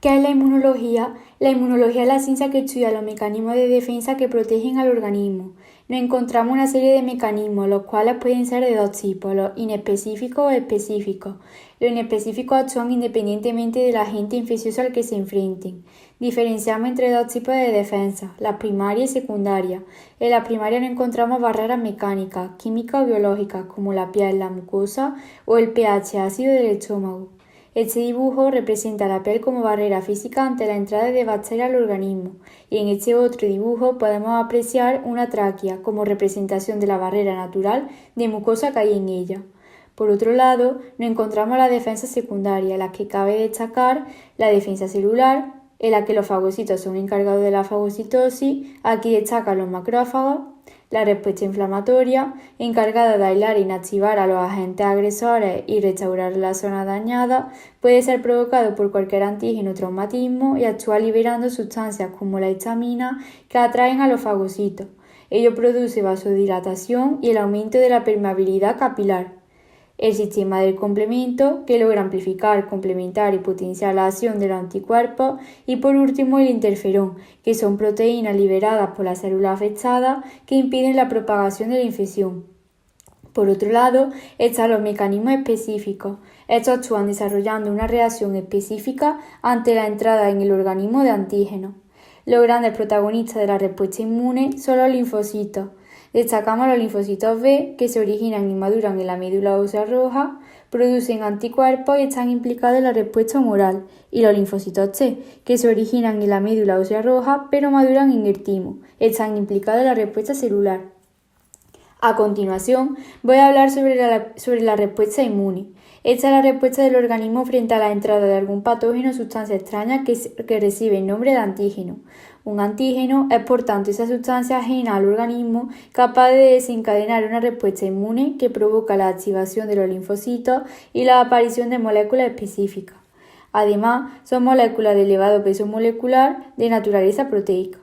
¿Qué es la inmunología? La inmunología es la ciencia que estudia los mecanismos de defensa que protegen al organismo. Nos encontramos una serie de mecanismos, los cuales pueden ser de dos tipos, los inespecíficos o específicos. Los inespecíficos actúan independientemente del agente infeccioso al que se enfrenten. Diferenciamos entre dos tipos de defensa, las primarias y secundarias. En las primarias nos encontramos barreras mecánicas, químicas o biológicas, como la piel, la mucosa o el pH ácido del estómago. Este dibujo representa la piel como barrera física ante la entrada de bacterias al organismo, y en este otro dibujo podemos apreciar una tráquea como representación de la barrera natural de mucosa que hay en ella. Por otro lado, nos encontramos la defensa secundaria, en la que cabe destacar la defensa celular, en la que los fagocitos son encargados de la fagocitosis. Aquí destacan los macrófagos. La respuesta inflamatoria, encargada de aislar e inactivar a los agentes agresores y restaurar la zona dañada, puede ser provocado por cualquier antígeno o traumatismo y actúa liberando sustancias como la histamina que atraen a los fagocitos. Ello produce vasodilatación y el aumento de la permeabilidad capilar. El sistema del complemento, que logra amplificar, complementar y potenciar la acción de los anticuerpos, y por último el interferón, que son proteínas liberadas por las células afectadas que impiden la propagación de la infección. Por otro lado, están los mecanismos específicos. Estos actúan desarrollando una reacción específica ante la entrada en el organismo de antígenos. Los grandes protagonistas de la respuesta inmune son los linfocitos. Destacamos los linfocitos B, que se originan y maduran en la médula ósea roja, producen anticuerpos y están implicados en la respuesta humoral, y los linfocitos T, que se originan en la médula ósea roja, pero maduran en el timo, están implicados en la respuesta celular. A continuación, voy a hablar sobre la respuesta inmune. Esta es la respuesta del organismo frente a la entrada de algún patógeno o sustancia extraña que recibe el nombre de antígeno. Un antígeno es, por tanto, esa sustancia ajena al organismo capaz de desencadenar una respuesta inmune que provoca la activación de los linfocitos y la aparición de moléculas específicas. Además, son moléculas de elevado peso molecular de naturaleza proteica.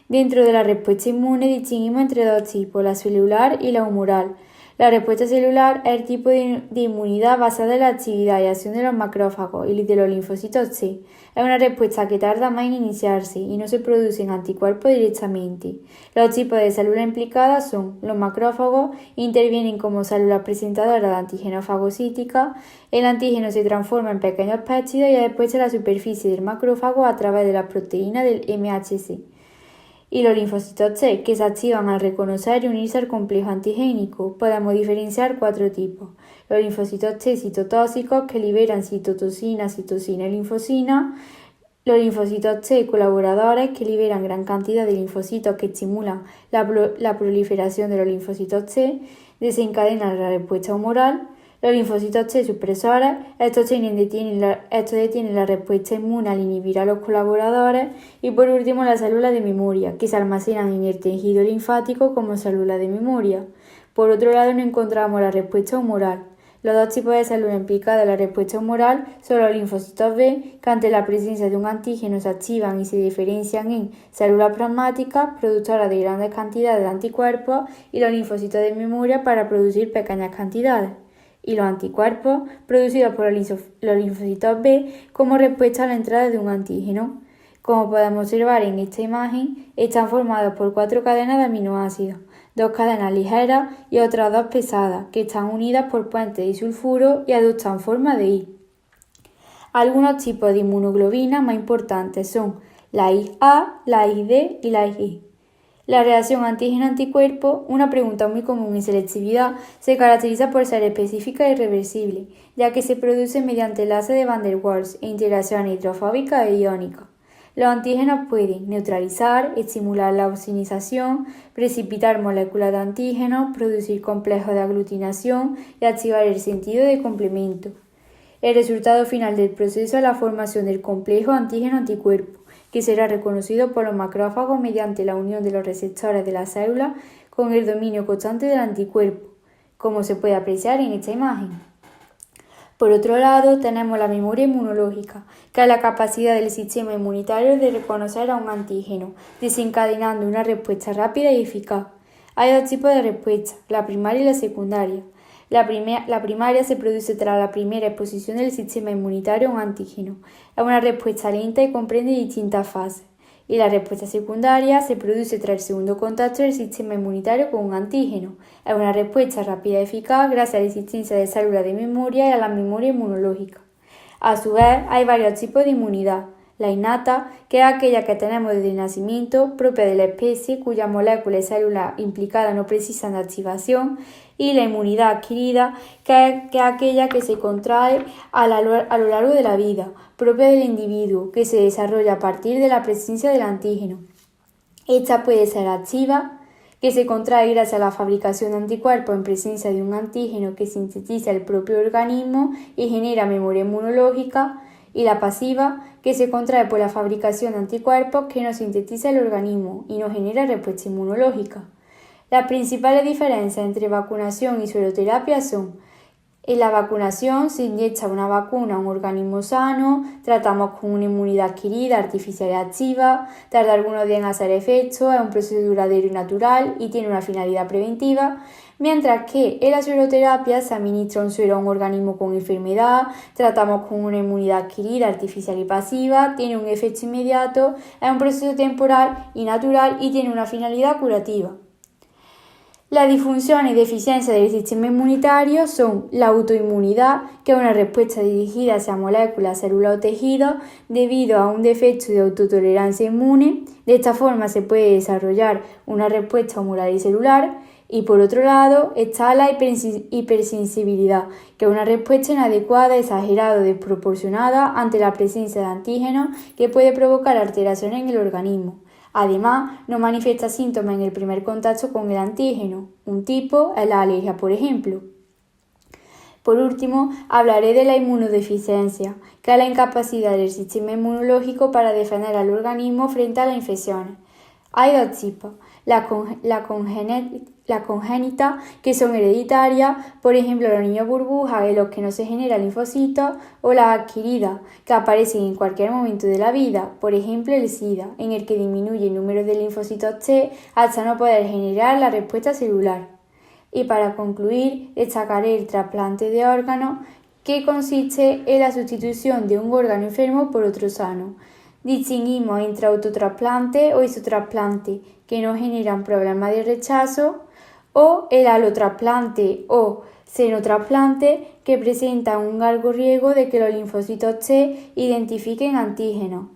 Dentro de la respuesta inmune distinguimos entre dos tipos, la celular y la humoral. La respuesta celular es el tipo de inmunidad basada en la actividad y acción de los macrófagos y de los linfocitos T. Es una respuesta que tarda más en iniciarse y no se producen anticuerpos directamente. Los tipos de células implicadas son los macrófagos, intervienen como células presentadoras de antígenos fagocíticas. El antígeno se transforma en pequeños péptidos y es expuesto a la superficie del macrófago a través de la proteína del MHC. Y los linfocitos T, que se activan al reconocer y unirse al complejo antigénico. Podemos diferenciar 4 tipos. Los linfocitos T citotóxicos, que liberan citocina, citosina y linfosina. Los linfocitos T colaboradores, que liberan gran cantidad de linfocitos que estimulan la proliferación de los linfocitos T, desencadenan la respuesta humoral. Los linfocitos T supresores, estos detienen la respuesta inmune al inhibir a los colaboradores. Y por último, las células de memoria, que se almacenan en el tejido linfático como células de memoria. Por otro lado, nos encontramos la respuesta humoral. Los dos tipos de células implicadas en la respuesta humoral son los linfocitos B, que ante la presencia de un antígeno se activan y se diferencian en células plasmáticas, productoras de grandes cantidades de anticuerpos, y los linfocitos de memoria para producir pequeñas cantidades. Y los anticuerpos producidos por los linfocitos B como respuesta a la entrada de un antígeno. Como podemos observar en esta imagen, están formados por 4 cadenas de aminoácidos, 2 cadenas ligeras y otras 2 pesadas, que están unidas por puentes de sulfuro y adoptan forma de I. Algunos tipos de inmunoglobinas más importantes son la IgA, la IgD y la IgE. La reacción antígeno-anticuerpo, una pregunta muy común en selectividad, se caracteriza por ser específica e irreversible, ya que se produce mediante enlace de Van der Waals e interacciones hidrofóbicas e iónicas. Los antígenos pueden neutralizar, estimular la opsonización, precipitar moléculas de antígenos, producir complejos de aglutinación y activar el sentido de complemento. El resultado final del proceso es la formación del complejo antígeno-anticuerpo, que será reconocido por los macrófagos mediante la unión de los receptores de la célula con el dominio constante del anticuerpo, como se puede apreciar en esta imagen. Por otro lado, tenemos la memoria inmunológica, que es la capacidad del sistema inmunitario de reconocer a un antígeno, desencadenando una respuesta rápida y eficaz. Hay 2 tipos de respuesta, la primaria y la secundaria. La primaria se produce tras la primera exposición del sistema inmunitario a un antígeno. Es una respuesta lenta y comprende distintas fases. Y la respuesta secundaria se produce tras el segundo contacto del sistema inmunitario con un antígeno. Es una respuesta rápida y eficaz gracias a la existencia de células de memoria y a la memoria inmunológica. A su vez, hay varios tipos de inmunidad. La innata, que es aquella que tenemos desde el nacimiento, propia de la especie, cuyas moléculas y células implicadas no precisan de activación, y la inmunidad adquirida, que es aquella que se contrae a lo largo de la vida, propia del individuo, que se desarrolla a partir de la presencia del antígeno. Esta puede ser activa, que se contrae gracias a la fabricación de anticuerpos en presencia de un antígeno que sintetiza el propio organismo y genera memoria inmunológica, y la pasiva, que se contrae por la fabricación de anticuerpos que no sintetiza el organismo y no genera respuesta inmunológica. Las principales diferencias entre vacunación y sueroterapia son: en la vacunación se inyecta una vacuna a un organismo sano, tratamos con una inmunidad adquirida, artificial y activa, tarda algunos días en hacer efecto, es un proceso duradero y natural y tiene una finalidad preventiva, mientras que en la sueroterapia se administra un suero a un organismo con enfermedad, tratamos con una inmunidad adquirida, artificial y pasiva, tiene un efecto inmediato, es un proceso temporal y natural y tiene una finalidad curativa. Las disfunciones y deficiencias del sistema inmunitario son la autoinmunidad, que es una respuesta dirigida hacia moléculas, células o tejidos debido a un defecto de autotolerancia inmune. De esta forma se puede desarrollar una respuesta humoral y celular. Y por otro lado está la hipersensibilidad, que es una respuesta inadecuada, exagerada o desproporcionada ante la presencia de antígenos que puede provocar alteraciones en el organismo. Además, no manifiesta síntomas en el primer contacto con el antígeno. Un tipo es la alergia, por ejemplo. Por último, hablaré de la inmunodeficiencia, que es la incapacidad del sistema inmunológico para defender al organismo frente a las infecciones. Hay dos tipos: la congénita, que son hereditarias, por ejemplo los niños burbujas en los que no se generan linfocitos, o las adquiridas, que aparecen en cualquier momento de la vida, por ejemplo el SIDA, en el que disminuye el número de linfocitos T hasta no poder generar la respuesta celular. Y para concluir, destacaré el trasplante de órganos, que consiste en la sustitución de un órgano enfermo por otro sano. Distinguimos entre autotrasplante o isotrasplante, que no generan problemas de rechazo, o el alotrasplante o xenotrasplante, que presentan un alto riesgo de que los linfocitos T identifiquen antígenos.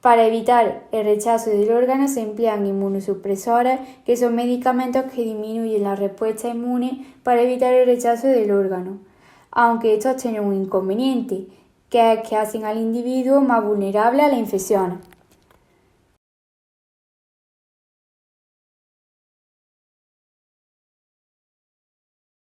Para evitar el rechazo del órgano se emplean inmunosupresores, que son medicamentos que disminuyen la respuesta inmune para evitar el rechazo del órgano, aunque estos tienen un inconveniente, que es que hacen al individuo más vulnerable a la infección.